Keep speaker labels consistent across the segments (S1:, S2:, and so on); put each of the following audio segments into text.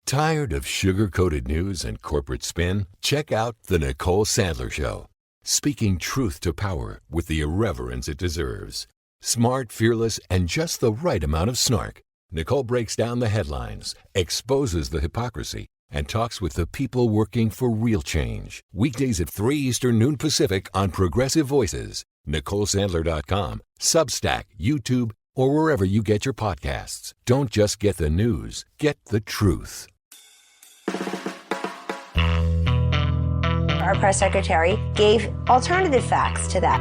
S1: Tired of sugar-coated news and corporate spin? Check out The Nicole Sandler Show. Speaking truth to power with the irreverence it deserves. Smart, fearless, and just the right amount of snark. Nicole breaks down the headlines, exposes the hypocrisy, and talks with the people working for real change. Weekdays at 3 Eastern, noon Pacific on Progressive Voices, NicoleSandler.com, Substack, YouTube, or wherever you get your podcasts. Don't just get the news, get the truth.
S2: Our press secretary gave alternative facts to that.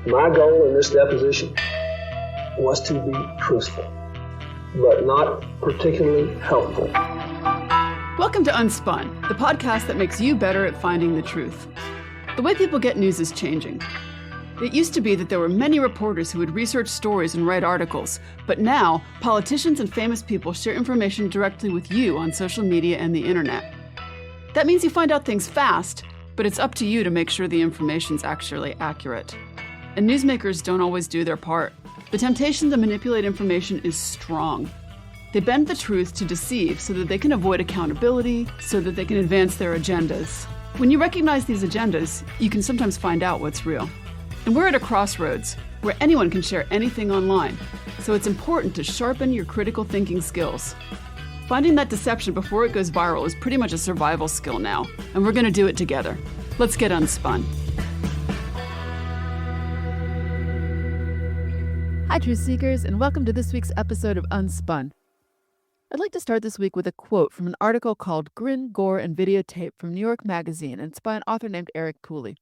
S3: My goal in this deposition was to be truthful, but not particularly helpful.
S4: Welcome to UnSpun, the podcast that makes you better at finding the truth. The way people get news is changing. It used to be that there were many reporters who would research stories and write articles, but now politicians and famous people share information directly with you on social media and the internet. That means you find out things fast, but it's up to you to make sure the information's actually accurate. And newsmakers don't always do their part. The temptation to manipulate information is strong. They bend the truth to deceive so that they can avoid accountability, so that they can advance their agendas. When you recognize these agendas, you can sometimes find out what's real. And we're at a crossroads where anyone can share anything online, so it's important to sharpen your critical thinking skills. Finding that deception before it goes viral is pretty much a survival skill now, and we're going to do it together. Let's get unspun.
S5: Hi, truth seekers, and welcome to this week's episode of Unspun. I'd like to start this week with a quote from an article called Grin, Gore, and Videotape from New York Magazine, and it's by an author named Eric Cooley.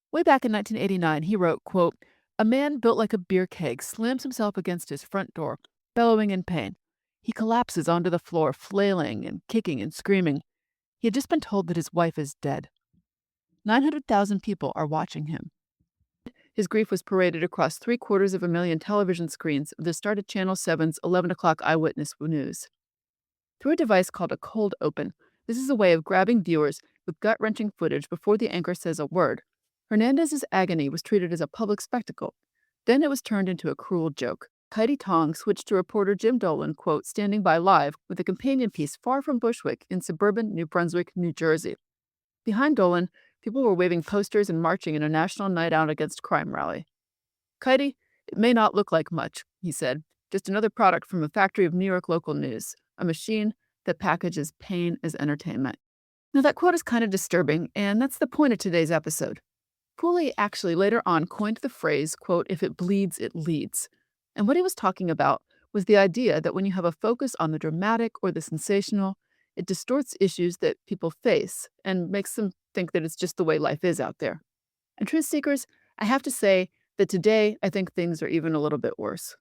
S5: Way back in 1989, he wrote, quote, "A man built like a beer keg slams himself against his front door, bellowing in pain. He collapses onto the floor, flailing and kicking and screaming. He had just been told that his wife is dead. 900,000 people are watching him. His grief was paraded across 750,000 television screens of the start of Channel 7's 11 o'clock Eyewitness News. Through a device called a cold open, this is a way of grabbing viewers with gut-wrenching footage before the anchor says a word. Hernandez's agony was treated as a public spectacle. Then it was turned into a cruel joke. Heidi Tong switched to reporter Jim Dolan, quote, standing by live with a companion piece far from Bushwick in suburban New Brunswick, New Jersey. Behind Dolan, people were waving posters and marching in a national night out against crime rally. Heidi, it may not look like much, he said, just another product from a factory of New York local news, a machine that packages pain as entertainment." Now that quote is kind of disturbing, and that's the point of today's episode. Cooley actually later on coined the phrase, quote, "if it bleeds, it leads." And what he was talking about was the idea that when you have a focus on the dramatic or the sensational, it distorts issues that people face and makes them think that it's just the way life is out there. And truth seekers, I have to say that today I think things are even a little bit worse.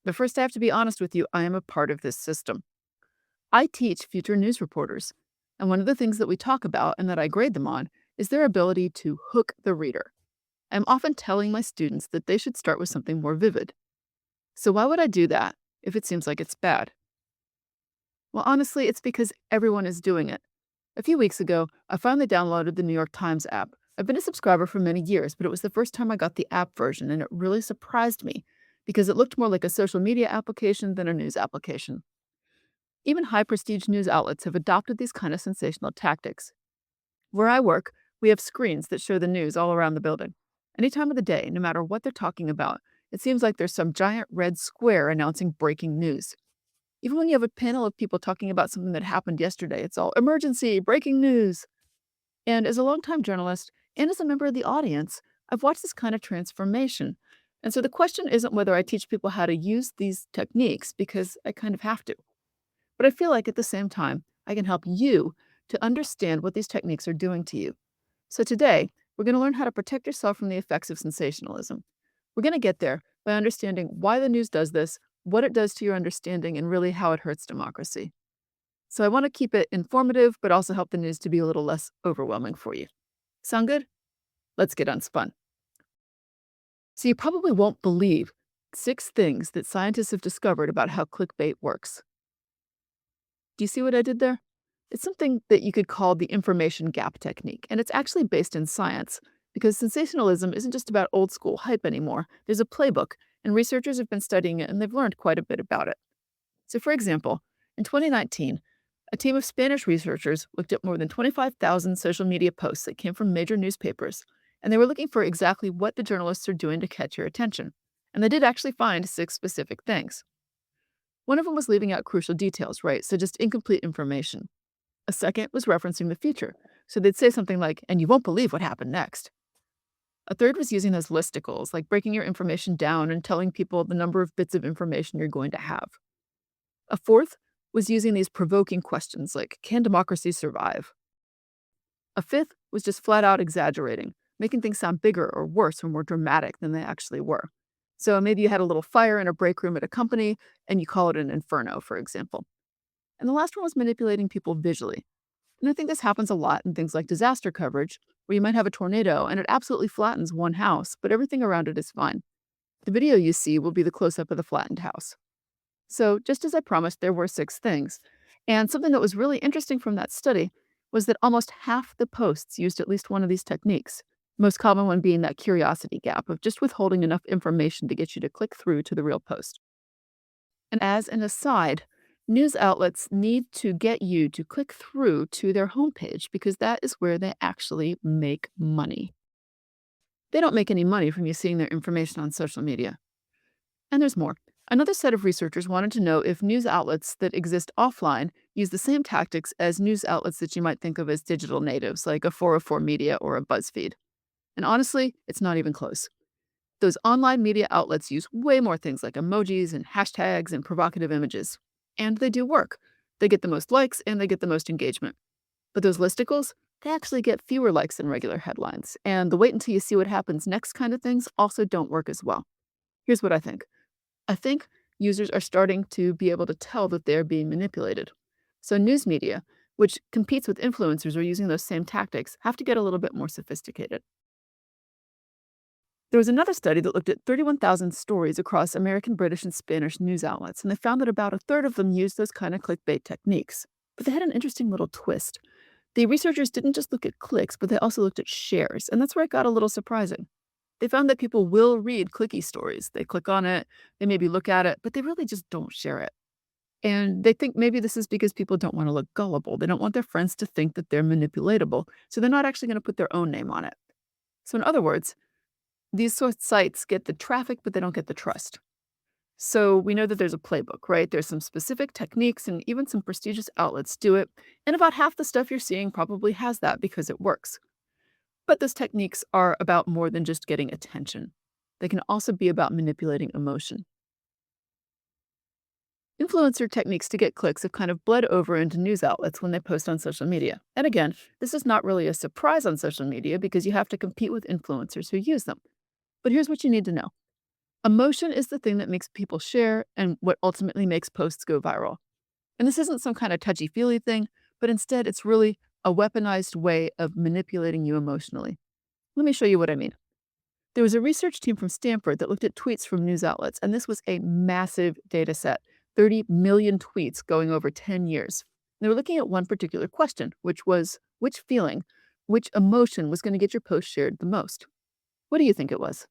S5: But first I have to be honest with you, I am a part of this system. I teach future news reporters, and one of the things that we talk about and that I grade them on is their ability to hook the reader. I'm often telling my students that they should start with something more vivid. So why would I do that if it seems like it's bad? Well, honestly, it's because everyone is doing it. A few weeks ago, I finally downloaded the New York Times app. I've been a subscriber for many years, but it was the first time I got the app version, and it really surprised me because it looked more like a social media application than a news application. Even high-prestige news outlets have adopted these kind of sensational tactics. Where I work, we have screens that show the news all around the building. Any time of the day, no matter what they're talking about, it seems like there's some giant red square announcing breaking news. Even when you have a panel of people talking about something that happened yesterday, it's all emergency, breaking news. And as a longtime journalist and as a member of the audience, I've watched this kind of transformation. And so the question isn't whether I teach people how to use these techniques, because I kind of have to. But I feel like at the same time, I can help you to understand what these techniques are doing to you. So today, we're going to learn how to protect yourself from the effects of sensationalism. We're going to get there by understanding why the news does this, what it does to your understanding, and really how it hurts democracy. So I want to keep it informative, but also help the news to be a little less overwhelming for you. Sound good? Let's get unspun. So you probably won't believe 6 things that scientists have discovered about how clickbait works. Do you see what I did there? It's something that you could call the information gap technique, and it's actually based in science, because sensationalism isn't just about old school hype anymore. There's a playbook, and researchers have been studying it, and they've learned quite a bit about it. So, for example, in 2019, a team of Spanish researchers looked at more than 25,000 social media posts that came from major newspapers, and they were looking for exactly what the journalists are doing to catch your attention. And they did actually find 6 specific things. One of them was leaving out crucial details, right? So just incomplete information. A second was referencing the future. So they'd say something like, and you won't believe what happened next. A third was using those listicles, like breaking your information down and telling people the number of bits of information you're going to have. A fourth was using these provoking questions like, can democracy survive? A fifth was just flat out exaggerating, making things sound bigger or worse or more dramatic than they actually were. So maybe you had a little fire in a break room at a company and you call it an inferno, for example. And the last one was manipulating people visually. And I think this happens a lot in things like disaster coverage, where you might have a tornado and it absolutely flattens one house, but everything around it is fine. The video you see will be the close-up of the flattened house. So, just as I promised, there were 6 things. And something that was really interesting from that study was that almost half the posts used at least one of these techniques. Most common one being that curiosity gap of just withholding enough information to get you to click through to the real post. And as an aside, news outlets need to get you to click through to their homepage because that is where they actually make money. They don't make any money from you seeing their information on social media. And there's more. Another set of researchers wanted to know if news outlets that exist offline use the same tactics as news outlets that you might think of as digital natives, like a 404 Media or a BuzzFeed. And honestly, it's not even close. Those online media outlets use way more things like emojis and hashtags and provocative images. And they do work. They get the most likes and they get the most engagement. But those listicles, they actually get fewer likes than regular headlines. And the wait until you see what happens next kind of things also don't work as well. Here's what I think. I think users are starting to be able to tell that they're being manipulated. So news media, which competes with influencers or using those same tactics, have to get a little bit more sophisticated. There was another study that looked at 31,000 stories across American, British, and Spanish news outlets, and they found that about a third of them used those kind of clickbait techniques. But they had an interesting little twist. The researchers didn't just look at clicks, but they also looked at shares, and that's where it got a little surprising. They found that people will read clicky stories. They click on it, they maybe look at it, but they really just don't share it. And they think maybe this is because people don't want to look gullible. They don't want their friends to think that they're manipulatable, so they're not actually going to put their own name on it. So in other words, these sort of sites get the traffic, but they don't get the trust. So we know that there's a playbook, right? There's some specific techniques and even some prestigious outlets do it. And about half the stuff you're seeing probably has that because it works. But those techniques are about more than just getting attention. They can also be about manipulating emotion. Influencer techniques to get clicks have kind of bled over into news outlets when they post on social media. And again, this is not really a surprise on social media because you have to compete with influencers who use them. But here's what you need to know. Emotion is the thing that makes people share and what ultimately makes posts go viral. And this isn't some kind of touchy-feely thing, but instead it's really a weaponized way of manipulating you emotionally. Let me show you what I mean. There was a research team from Stanford that looked at tweets from news outlets, and this was a massive data set, 30 million tweets going over 10 years. They were looking at one particular question, which was which feeling, which emotion was going to get your post shared the most. What do you think it was?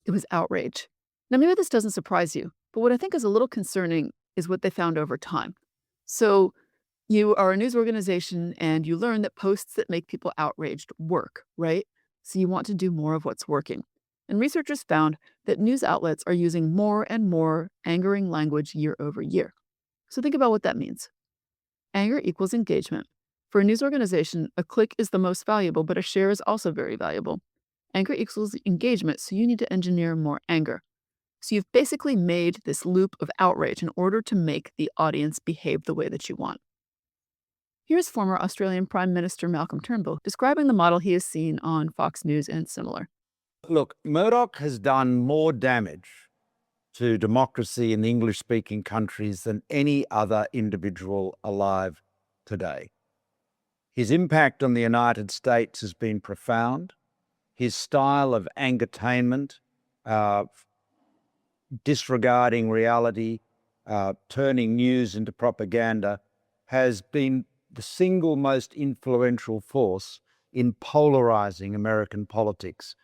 S5: It was outrage. Now, maybe this doesn't surprise you, but what I think is a little concerning is what they found over time. So you are a news organization and you learn that posts that make people outraged work, right? So you want to do more of what's working. And researchers found that news outlets are using more and more angering language year over year. So think about what that means. Anger equals engagement. For a news organization, a click is the most valuable, but a share is also very valuable. Anger equals engagement, so you need to engineer more anger. So you've basically made this loop of outrage in order to make the audience behave the way that you want. Here's former Australian Prime Minister Malcolm Turnbull describing the model he has seen on Fox News and similar.
S6: Look, Murdoch has done more damage to democracy in English-speaking countries than any other individual alive today. His impact on the United States has been profound. His style of angertainment, disregarding reality, turning news into propaganda, has been the single most influential force in polarizing American politics.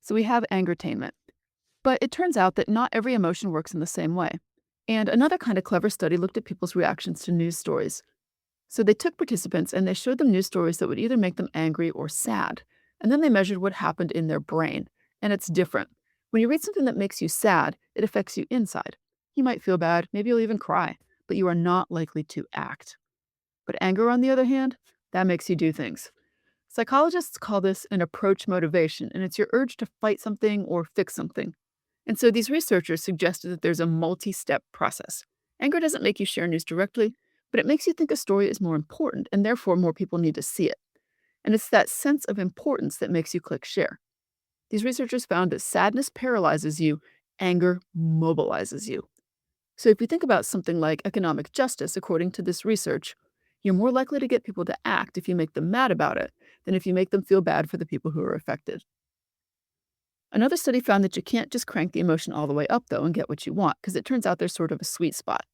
S5: So we have angertainment. But it turns out that not every emotion works in the same way. And another kind of clever study looked at people's reactions to news stories. So they took participants and they showed them news stories that would either make them angry or sad. And then they measured what happened in their brain. And it's different. When you read something that makes you sad, it affects you inside. You might feel bad, maybe you'll even cry, but you are not likely to act. But anger, on the other hand, that makes you do things. Psychologists call this an approach motivation, and it's your urge to fight something or fix something. And so these researchers suggested that there's a multi-step process. Anger doesn't make you share news directly, but it makes you think a story is more important, and therefore more people need to see it. And it's that sense of importance that makes you click share. These researchers found that sadness paralyzes you, anger mobilizes you. So if you think about something like economic justice, according to this research, you're more likely to get people to act if you make them mad about it than if you make them feel bad for the people who are affected. Another study found that you can't just crank the emotion all the way up, though, and get what you want, because it turns out there's sort of a sweet spot.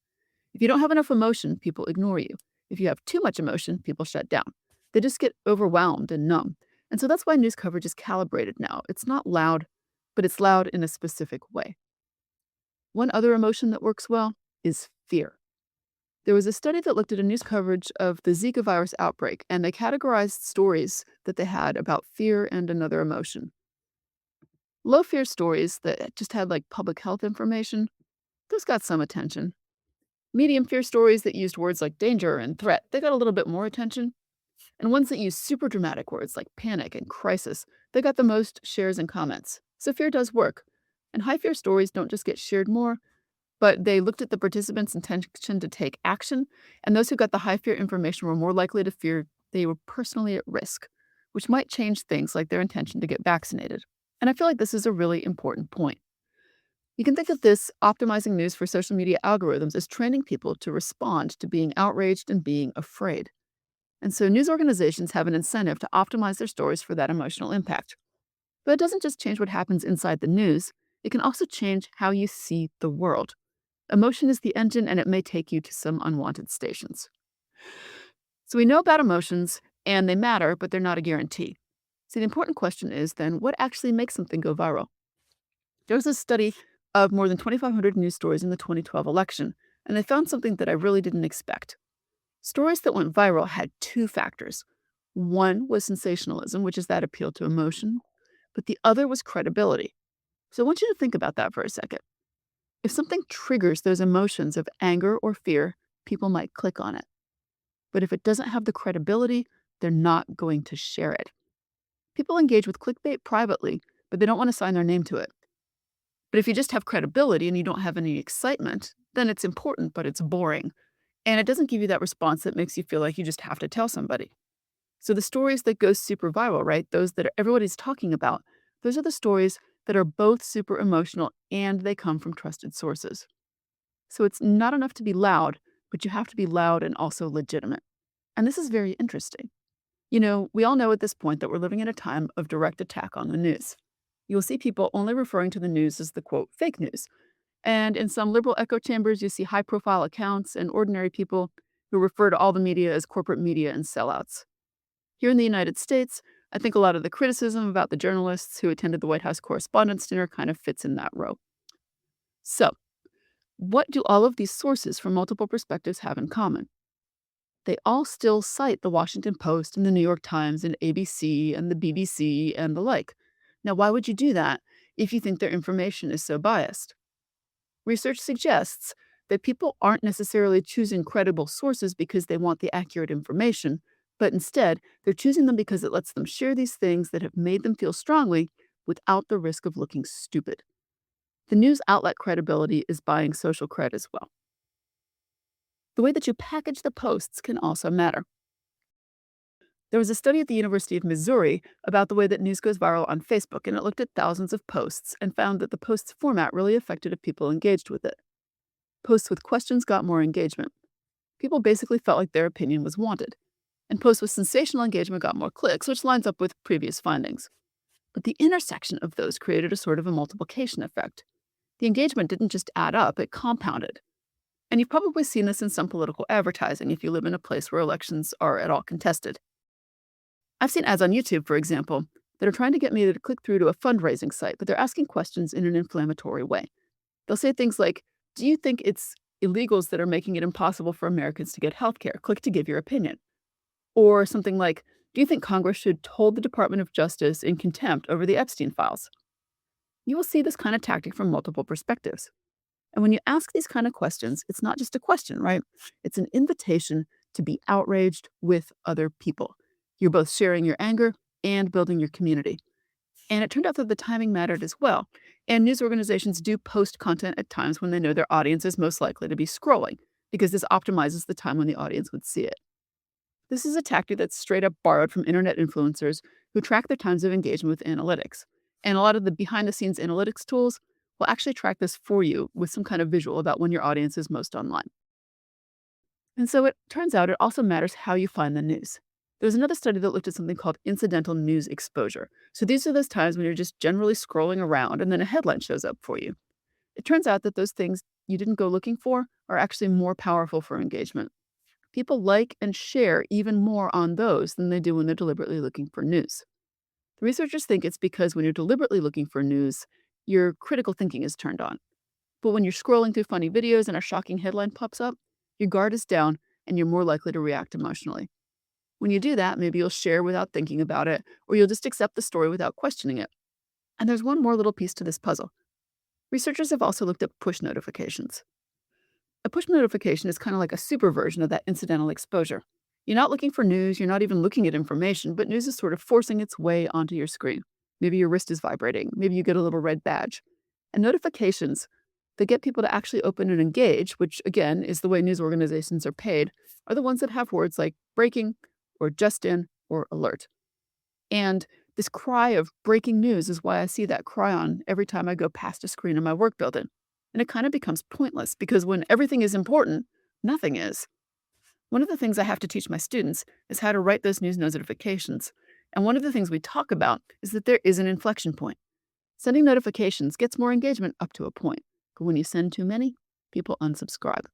S5: If you don't have enough emotion, people ignore you. If you have too much emotion, people shut down. They just get overwhelmed and numb. And so that's why news coverage is calibrated now. It's not loud, but it's loud in a specific way. One other emotion that works well is fear. There was a study that looked at a news coverage of the Zika virus outbreak, and they categorized stories that they had about fear and another emotion. Low fear stories that just had like public health information, those got some attention. Medium fear stories that used words like danger and threat, they got a little bit more attention. And ones that used super dramatic words like panic and crisis, they got the most shares and comments. So fear does work. And high fear stories don't just get shared more, but they looked at the participants' intention to take action, and those who got the high fear information were more likely to fear they were personally at risk, which might change things like their intention to get vaccinated. And I feel like this is a really important point. You can think of this optimizing news for social media algorithms as training people to respond to being outraged and being afraid. And so news organizations have an incentive to optimize their stories for that emotional impact. But it doesn't just change what happens inside the news, it can also change how you see the world. Emotion is the engine, and it may take you to some unwanted stations. So we know about emotions, and they matter, but they're not a guarantee. So the important question is then, what actually makes something go viral? There was a study of more than 2,500 news stories in the 2012 election, and they found something that I really didn't expect. Stories that went viral had two factors. One was sensationalism, which is that appeal to emotion, but the other was credibility. So I want you to think about that for a second. If something triggers those emotions of anger or fear, people might click on it. But if it doesn't have the credibility, they're not going to share it. People engage with clickbait privately, but they don't want to sign their name to it. But if you just have credibility and you don't have any excitement, then it's important, but it's boring. And it doesn't give you that response that makes you feel like you just have to tell somebody. So the stories that go super viral, right, those that everybody's talking about, those are the stories that are both super emotional and they come from trusted sources. So it's not enough to be loud, but you have to be loud and also legitimate. And this is very interesting. You know, we all know at this point that we're living in a time of direct attack on the news. You'll see people only referring to the news as the, quote, fake news. And in some liberal echo chambers, you see high-profile accounts and ordinary people who refer to all the media as corporate media and sellouts. Here in the United States, I think a lot of the criticism about the journalists who attended the White House Correspondents' Dinner kind of fits in that row. So, what do all of these sources from multiple perspectives have in common? They all still cite the Washington Post and the New York Times and ABC and the BBC and the like. Now, why would you do that if you think their information is so biased? Research suggests that people aren't necessarily choosing credible sources because they want the accurate information, but instead, they're choosing them because it lets them share these things that have made them feel strongly without the risk of looking stupid. The news outlet credibility is buying social cred as well. The way that you package the posts can also matter. There was a study at the University of Missouri about the way that news goes viral on Facebook, and it looked at thousands of posts and found that the post's format really affected if people engaged with it. Posts with questions got more engagement. People basically felt like their opinion was wanted. And posts with sensational engagement got more clicks, which lines up with previous findings. But the intersection of those created a sort of a multiplication effect. The engagement didn't just add up, it compounded. And you've probably seen this in some political advertising if you live in a place where elections are at all contested. I've seen ads on YouTube, for example,
S4: that are trying to get me to click through to a fundraising site, but they're asking questions in an inflammatory way. They'll say things like, do you think it's illegals that are making it impossible for Americans to get health care? Click to give your opinion. Or something like, do you think Congress should hold the Department of Justice in contempt over the Epstein files? You will see this kind of tactic from multiple perspectives. And when you ask these kind of questions, it's not just a question, right? It's an invitation to be outraged with other people. You're both sharing your anger and building your community. And it turned out that the timing mattered as well. And news organizations do post content at times when they know their audience is most likely to be scrolling, because this optimizes the time when the audience would see it. This is a tactic that's straight up borrowed from internet influencers who track their times of engagement with analytics. And a lot of the behind-the-scenes analytics tools will actually track this for you with some kind of visual about when your audience is most online. And so it turns out it also matters how you find the news. There's another study that looked at something called incidental news exposure. So these are those times when you're just generally scrolling around and then a headline shows up for you. It turns out that those things you didn't go looking for are actually more powerful for engagement. People like and share even more on those than they do when they're deliberately looking for news. The researchers think it's because when you're deliberately looking for news, your critical thinking is turned on. But when you're scrolling through funny videos and a shocking headline pops up, your guard is down and you're more likely to react emotionally. When you do that, maybe you'll share without thinking about it, or you'll just accept the story without questioning it. And there's one more little piece to this puzzle. Researchers have also looked at push notifications. A push notification is kind of like a super version of that incidental exposure. You're not looking for news, you're not even looking at information, but news is sort of forcing its way onto your screen. Maybe your wrist is vibrating, maybe you get a little red badge. And notifications that get people to actually open and engage, which again is the way news organizations are paid, are the ones that have words like breaking, or just in, or alert. And this cry of breaking news is why I see that cry on every time I go past a screen in my work building. And it kind of becomes pointless because when everything is important, nothing is. One of the things I have to teach my students is how to write those news notifications. And one of the things we talk about is that there is an inflection point. Sending notifications gets more engagement up to a point. But when you send too many, people unsubscribe.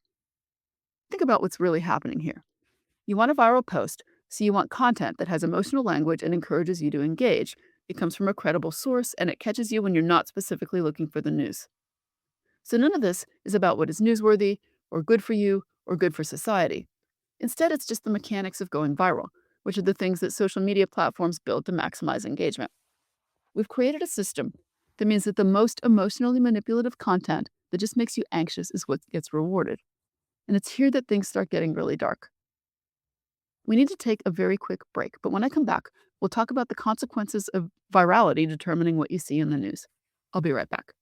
S4: Think about what's really happening here. You want a viral post, so you want content that has emotional language and encourages you to engage. It comes from a credible source, and it catches you when you're not specifically looking for the news. So none of this is about what is newsworthy, or good for you, or good for society. Instead, it's just the mechanics of going viral, which are the things that social media platforms build to maximize engagement. We've created a system that means that the most emotionally manipulative content that just makes you anxious is what gets rewarded. And it's here that things start getting really dark. We need to take a very quick break, but when I come back, we'll talk about the consequences of virality determining what you see in the news. I'll be right back.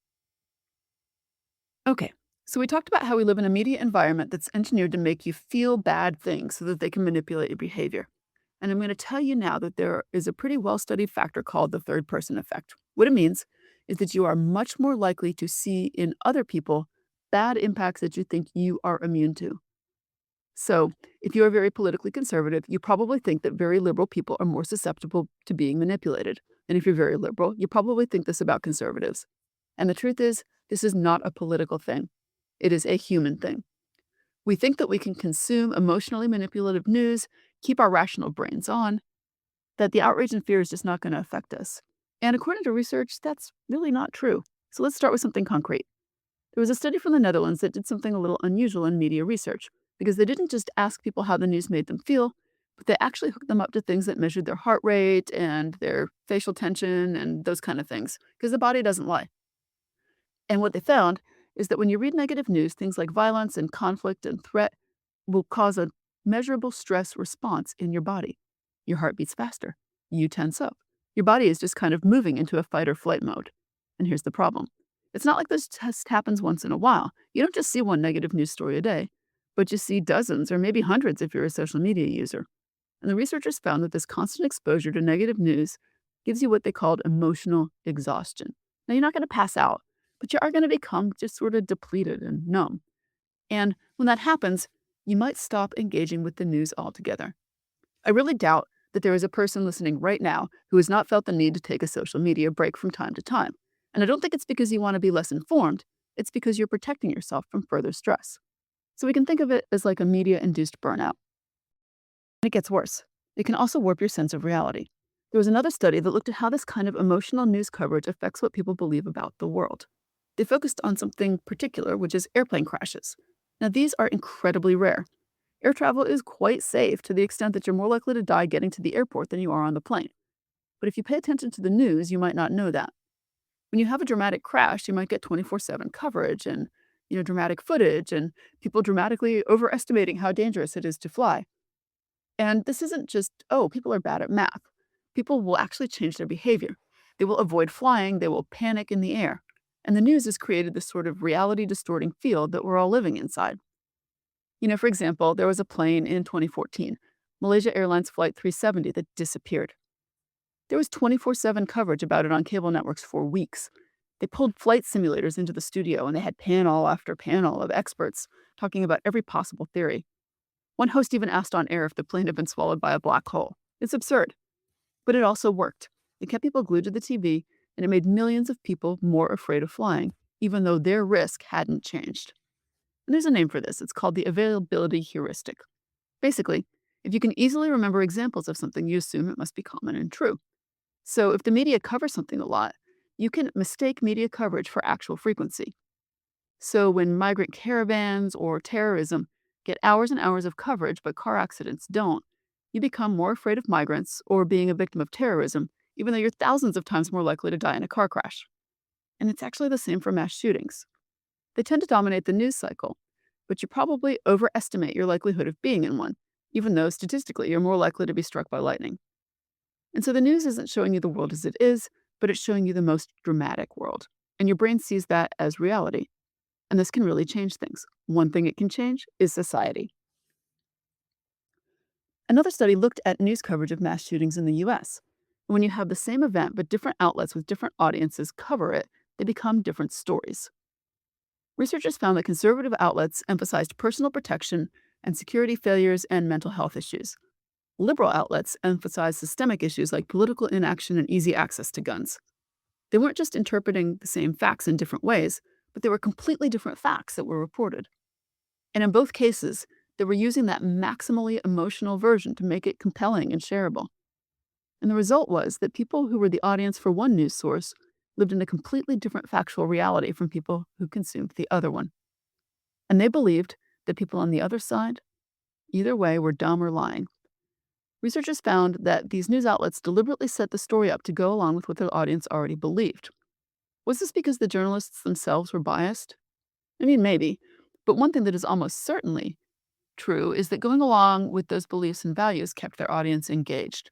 S4: Okay, so we talked about how we live in a media environment that's engineered to make you feel bad things so that they can manipulate your behavior. And I'm going to tell you now that there is a pretty well-studied factor called the third-person effect. What it means is that you are much more likely to see in other people bad impacts that you think you are immune to. So if you are very politically conservative, you probably think that very liberal people are more susceptible to being manipulated. And if you're very liberal, you probably think this about conservatives. And the truth is, this is not a political thing. It is a human thing. We think that we can consume emotionally manipulative news, keep our rational brains on, that the outrage and fear is just not going to affect us. And according to research, that's really not true. So let's start with something concrete. There was a study from the Netherlands that did something a little unusual in media research, because they didn't just ask people how the news made them feel, but they actually hooked them up to things that measured their heart rate and their facial tension and those kind of things, because the body doesn't lie. And what they found is that when you read negative news, things like violence and conflict and threat will cause a measurable stress response in your body. Your heart beats faster. You tense up. Your body is just kind of moving into a fight or flight mode. And here's the problem. It's not like this just happens once in a while. You don't just see one negative news story a day, but you see dozens or maybe hundreds if you're a social media user. And the researchers found that this constant exposure to negative news gives you what they called emotional exhaustion. Now, you're not going to pass out, but you are going to become just sort of depleted and numb. And when that happens, you might stop engaging with the news altogether. I really doubt that there is a person listening right now who has not felt the need to take a social media break from time to time. And I don't think it's because you want to be less informed. It's because you're protecting yourself from further stress. So we can think of it as like a media-induced burnout. And it gets worse. It can also warp your sense of reality. There was another study that looked at how this kind of emotional news coverage affects what people believe about the world. They focused on something particular, which is airplane crashes. Now, these are incredibly rare. Air travel is quite safe to the extent that you're more likely to die getting to the airport than you are on the plane. But if you pay attention to the news, you might not know that. When you have a dramatic crash, you might get 24/7 coverage and dramatic footage and people dramatically overestimating how dangerous it is to fly. And this isn't just, oh, people are bad at math. People will actually change their behavior. They will avoid flying, they will panic in the air. And the news has created this sort of reality distorting field that we're all living inside. For example, there was a plane in 2014, Malaysia Airlines Flight 370, that disappeared. There was 24/7 coverage about it on cable networks for weeks. They pulled flight simulators into the studio and they had panel after panel of experts talking about every possible theory. One host even asked on air if the plane had been swallowed by a black hole. It's absurd. But it also worked. It kept people glued to the TV, and it made millions of people more afraid of flying, even though their risk hadn't changed. And there's a name for this. It's called the availability heuristic. Basically, if you can easily remember examples of something, you assume it must be common and true. So if the media covers something a lot, you can mistake media coverage for actual frequency. So when migrant caravans or terrorism get hours and hours of coverage, but car accidents don't, you become more afraid of migrants or being a victim of terrorism, even though you're thousands of times more likely to die in a car crash. And it's actually the same for mass shootings. They tend to dominate the news cycle, but you probably overestimate your likelihood of being in one, even though statistically you're more likely to be struck by lightning. And so the news isn't showing you the world as it is, but it's showing you the most dramatic world. And your brain sees that as reality. And this can really change things. One thing it can change is society. Another study looked at news coverage of mass shootings in the US. When you have the same event, but different outlets with different audiences cover it, they become different stories. Researchers found that conservative outlets emphasized personal protection and security failures and mental health issues. Liberal outlets emphasized systemic issues like political inaction and easy access to guns. They weren't just interpreting the same facts in different ways, but they were completely different facts that were reported. And in both cases, they were using that maximally emotional version to make it compelling and shareable. And the result was that people who were the audience for one news source lived in a completely different factual reality from people who consumed the other one. And they believed that people on the other side, either way, were dumb or lying. Researchers found that these news outlets deliberately set the story up to go along with what their audience already believed. Was this because the journalists themselves were biased? I mean, maybe. But one thing that is almost certainly true is that going along with those beliefs and values kept their audience engaged.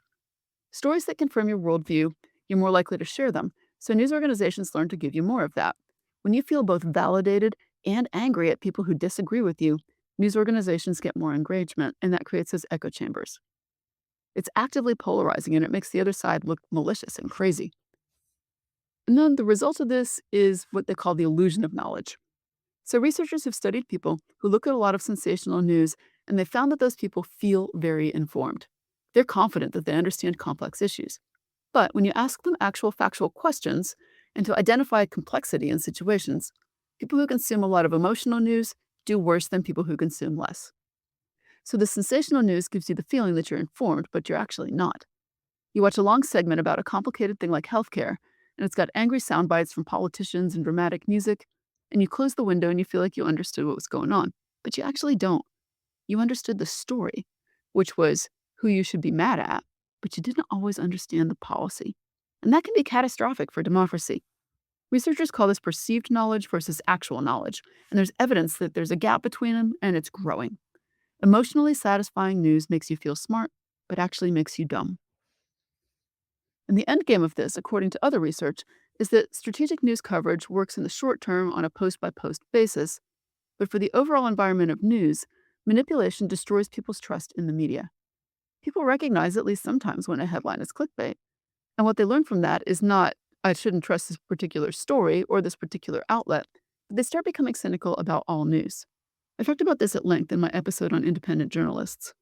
S4: Stories that confirm your worldview, you're more likely to share them, so news organizations learn to give you more of that. When you feel both validated and angry at people who disagree with you, news organizations get more engagement, and that creates those echo chambers. It's actively polarizing, and it makes the other side look malicious and crazy. And then the result of this is what they call the illusion of knowledge. So researchers have studied people who look at a lot of sensational news, and they found that those people feel very informed. They're confident that they understand complex issues. But when you ask them actual factual questions and to identify complexity in situations, people who consume a lot of emotional news do worse than people who consume less. So the sensational news gives you the feeling that you're informed, but you're actually not. You watch a long segment about a complicated thing like healthcare, and it's got angry sound bites from politicians and dramatic music, and you close the window and you feel like you understood what was going on, but you actually don't. You understood the story, which was who you should be mad at, but you didn't always understand the policy. And that can be catastrophic for democracy. Researchers call this perceived knowledge versus actual knowledge, and there's evidence that there's a gap between them, and it's growing. Emotionally satisfying news makes you feel smart, but actually makes you dumb. And the end game of this, according to other research, is that strategic news coverage works in the short term on a post-by-post basis, but for the overall environment of news, manipulation destroys people's trust in the media. People recognize at least sometimes when a headline is clickbait, and what they learn from that is not, I shouldn't trust this particular story or this particular outlet, but they start becoming cynical about all news. I talked about this at length in my episode on independent journalists.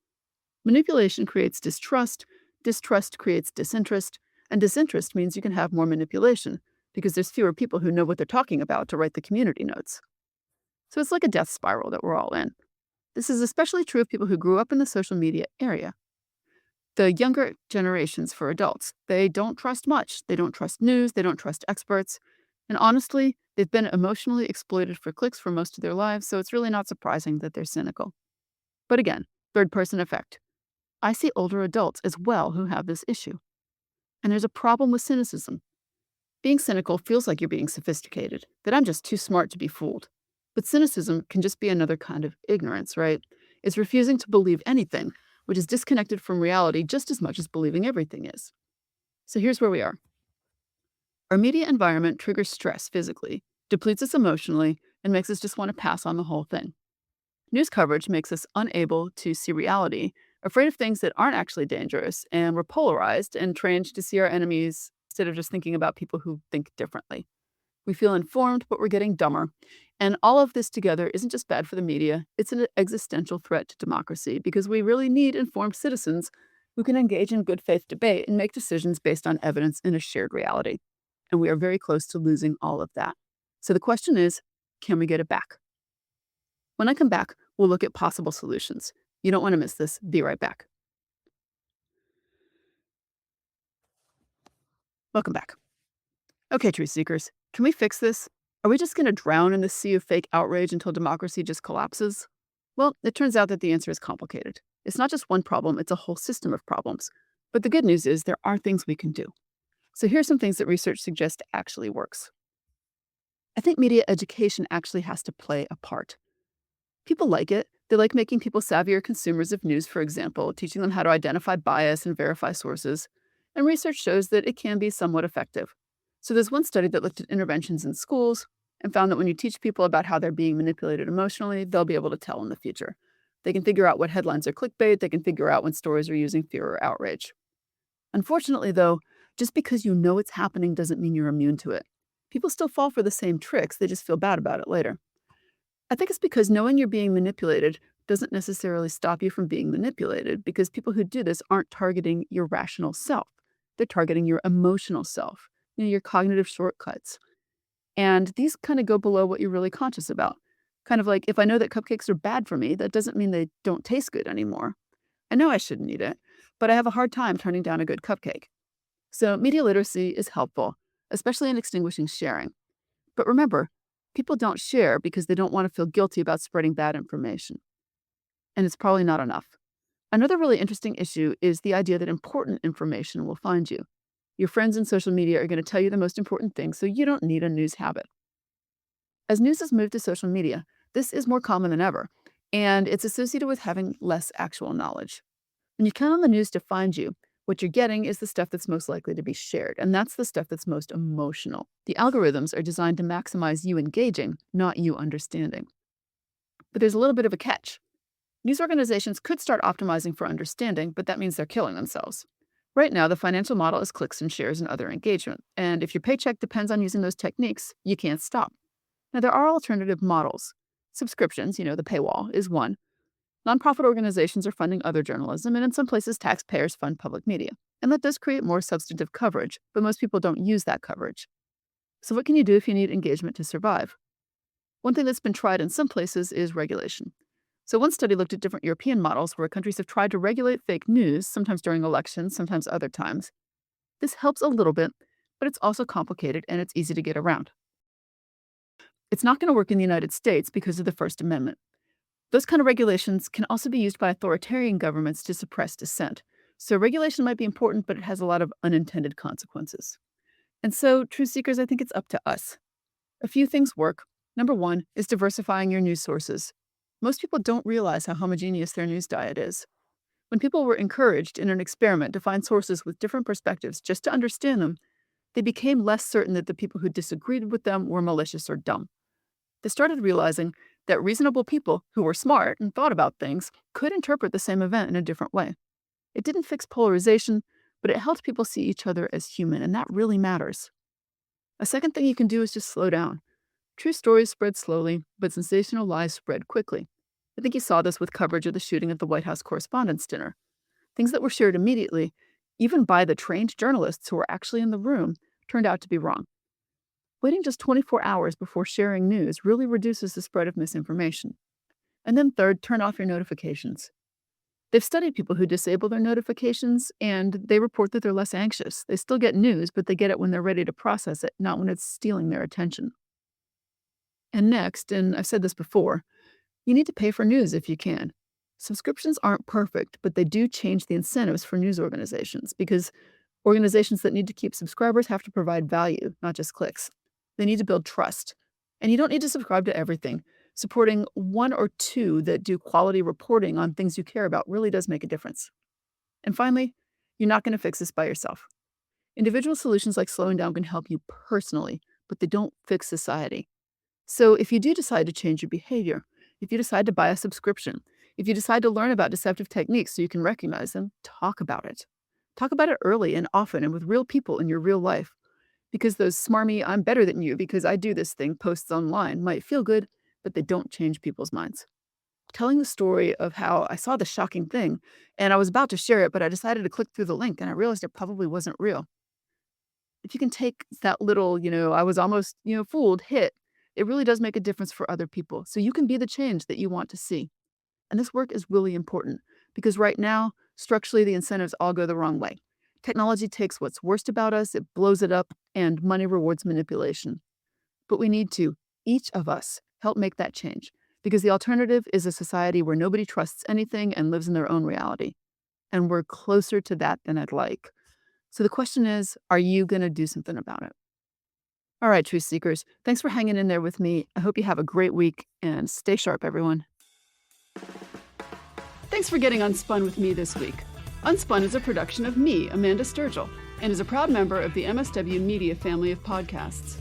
S4: Manipulation creates distrust creates disinterest, and disinterest means you can have more manipulation because there's fewer people who know what they're talking about to write the community notes. So it's like a death spiral that we're all in. This is especially true of people who grew up in the social media area. The younger generations for adults, they don't trust much. They don't trust news. They don't trust experts. And honestly, they've been emotionally exploited for clicks for most of their lives, so it's really not surprising that they're cynical. But again, third-person effect. I see older adults as well who have this issue. And there's a problem with cynicism. Being cynical feels like you're being sophisticated, that I'm just too smart to be fooled. But cynicism can just be another kind of ignorance, right? It's refusing to believe anything, which is disconnected from reality just as much as believing everything is. So here's where we are. Our media environment triggers stress physically, depletes us emotionally, and makes us just want to pass on the whole thing. News coverage makes us unable to see reality, afraid of things that aren't actually dangerous, and we're polarized and trained to see our enemies instead of just thinking about people who think differently. We feel informed, but we're getting dumber. And all of this together isn't just bad for the media, it's an existential threat to democracy because we really need informed citizens who can engage in good faith debate and make decisions based on evidence in a shared reality. And we are very close to losing all of that. So the question is, can we get it back? When I come back, we'll look at possible solutions. You don't want to miss this. Be right back. Welcome back. Okay, truth seekers, can we fix this? Are we just going to drown in the sea of fake outrage until democracy just collapses? Well, it turns out that the answer is complicated. It's not just one problem, it's a whole system of problems. But the good news is there are things we can do. So here's some things that research suggests actually works. I think media education actually has to play a part. People like it. They like making people savvier consumers of news, for example, teaching them how to identify bias and verify sources. And research shows that it can be somewhat effective. So there's one study that looked at interventions in schools and found that when you teach people about how they're being manipulated emotionally, they'll be able to tell in the future. They can figure out what headlines are clickbait. They can figure out when stories are using fear or outrage. Unfortunately, though, just because you know it's happening doesn't mean you're immune to it. People still fall for the same tricks. They just feel bad about it later. I think it's because knowing you're being manipulated doesn't necessarily stop you from being manipulated because people who do this aren't targeting your rational self. They're targeting your emotional self, your cognitive shortcuts. And these kind of go below what you're really conscious about. Kind of like if I know that cupcakes are bad for me, that doesn't mean they don't taste good anymore. I know I shouldn't eat it, but I have a hard time turning down a good cupcake. So media literacy is helpful, especially in extinguishing sharing. But remember, people don't share because they don't want to feel guilty about spreading bad information. And it's probably not enough. Another really interesting issue is the idea that important information will find you. Your friends in social media are going to tell you the most important things, so you don't need a news habit. As news has moved to social media, this is more common than ever, and it's associated with having less actual knowledge. When you count on the news to find you, what you're getting is the stuff that's most likely to be shared, and that's the stuff that's most emotional. The algorithms are designed to maximize you engaging, not you understanding. But there's a little bit of a catch. News organizations could start optimizing for understanding, but that means they're killing themselves. Right now, the financial model is clicks and shares and other engagement, and if your paycheck depends on using those techniques, you can't stop. Now, there are alternative models. Subscriptions, the paywall, is one. Nonprofit organizations are funding other journalism, and in some places, taxpayers fund public media. And that does create more substantive coverage, but most people don't use that coverage. So what can you do if you need engagement to survive? One thing that's been tried in some places is regulation. So one study looked at different European models where countries have tried to regulate fake news, sometimes during elections, sometimes other times. This helps a little bit, but it's also complicated and it's easy to get around. It's not going to work in the United States because of the First Amendment. Those kind of regulations can also be used by authoritarian governments to suppress dissent. So regulation might be important, but it has a lot of unintended consequences. And so, truth seekers, I think it's up to us. A few things work. Number one is diversifying your news sources. Most people don't realize how homogeneous their news diet is. When people were encouraged in an experiment to find sources with different perspectives just to understand them, they became less certain that the people who disagreed with them were malicious or dumb. They started realizing that reasonable people who were smart and thought about things could interpret the same event in a different way. It didn't fix polarization, but it helped people see each other as human, and that really matters. A second thing you can do is just slow down. True stories spread slowly, but sensational lies spread quickly. I think you saw this with coverage of the shooting at the White House Correspondents' Dinner. Things that were shared immediately, even by the trained journalists who were actually in the room, turned out to be wrong. Waiting just 24 hours before sharing news really reduces the spread of misinformation. And then third, turn off your notifications.
S5: They've studied people who disable their notifications, and they report that they're less anxious. They still get news, but they get it when they're ready to process it, not when it's stealing their attention. And next, and I've said this before, you need to pay for news if you can. Subscriptions aren't perfect, but they do change the incentives for news organizations because organizations that need to keep subscribers have to provide value, not just clicks. They need to build trust. And you don't need to subscribe to everything. Supporting one or two that do quality reporting on things you care about really does make a difference. And finally, you're not going to fix this by yourself. Individual solutions like slowing down can help you personally, but they don't fix society. So if you do decide to change your behavior, if you decide to buy a subscription, if you decide to learn about deceptive techniques so you can recognize them, talk about it. Talk about it early and often and with real people in your real life. Because those smarmy, I'm better than you because I do this thing posts online might feel good, but they don't change people's minds. Telling the story of how I saw the shocking thing and I was about to share it, but I decided to click through the link and I realized it probably wasn't real. If you can take that little, I was almost, fooled hit, it really does make a difference for other people. So you can be the change that you want to see. And this work is really important because right now, structurally, the incentives all go the wrong way. Technology takes what's worst about us, it blows it up, and money rewards manipulation. But we need to, each of us, help make that change because the alternative is a society where nobody trusts anything and lives in their own reality. And we're closer to that than I'd like. So the question is, are you going to do something about it? All right, truth seekers, thanks for hanging in there with me. I hope you have a great week and stay sharp, everyone.
S4: Thanks for getting Unspun with me this week. Unspun is a production of me, Amanda Sturgill, and is a proud member of the MSW Media family of podcasts.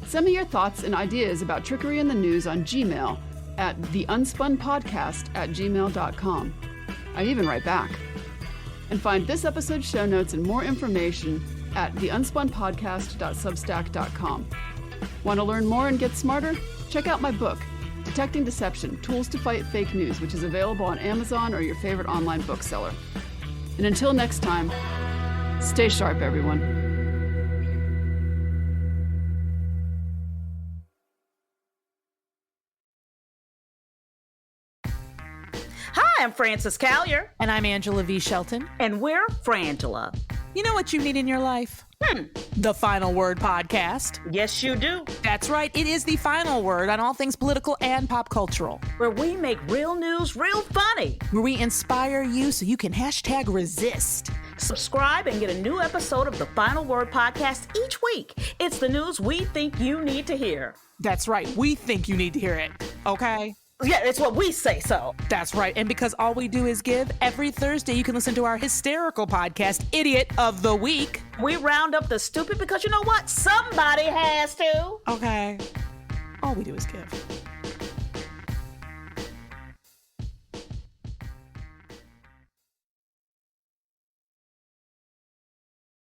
S4: Send me your thoughts and ideas about trickery in the news on Gmail at theunspunpodcast@gmail.com. I even write back. And find this episode's show notes and more information at theunspunpodcast.substack.com. Want to learn more and get smarter? Check out my book, Detecting Deception, Tools to Fight Fake News, which is available on Amazon or your favorite online bookseller. And until next time, stay sharp, everyone.
S7: Hi, I'm Frances Callier.
S8: And I'm Angela V. Shelton.
S7: And we're Frangela.
S8: You know what you need in your life? The Final Word podcast.
S7: Yes, you do.
S8: That's right. It is the final word on all things political and pop cultural.
S7: Where we make real news real funny.
S8: Where we inspire you so you can #resist.
S7: Subscribe and get a new episode of the Final Word podcast each week. It's the news we think you need to hear.
S8: That's right. We think you need to hear it. Okay?
S7: Yeah, it's what we say so.
S8: That's right. And because all we do is give, every Thursday you can listen to our hysterical podcast, Idiot of the Week.
S7: We round up the stupid because you know what? Somebody has to.
S8: Okay. All we do is give.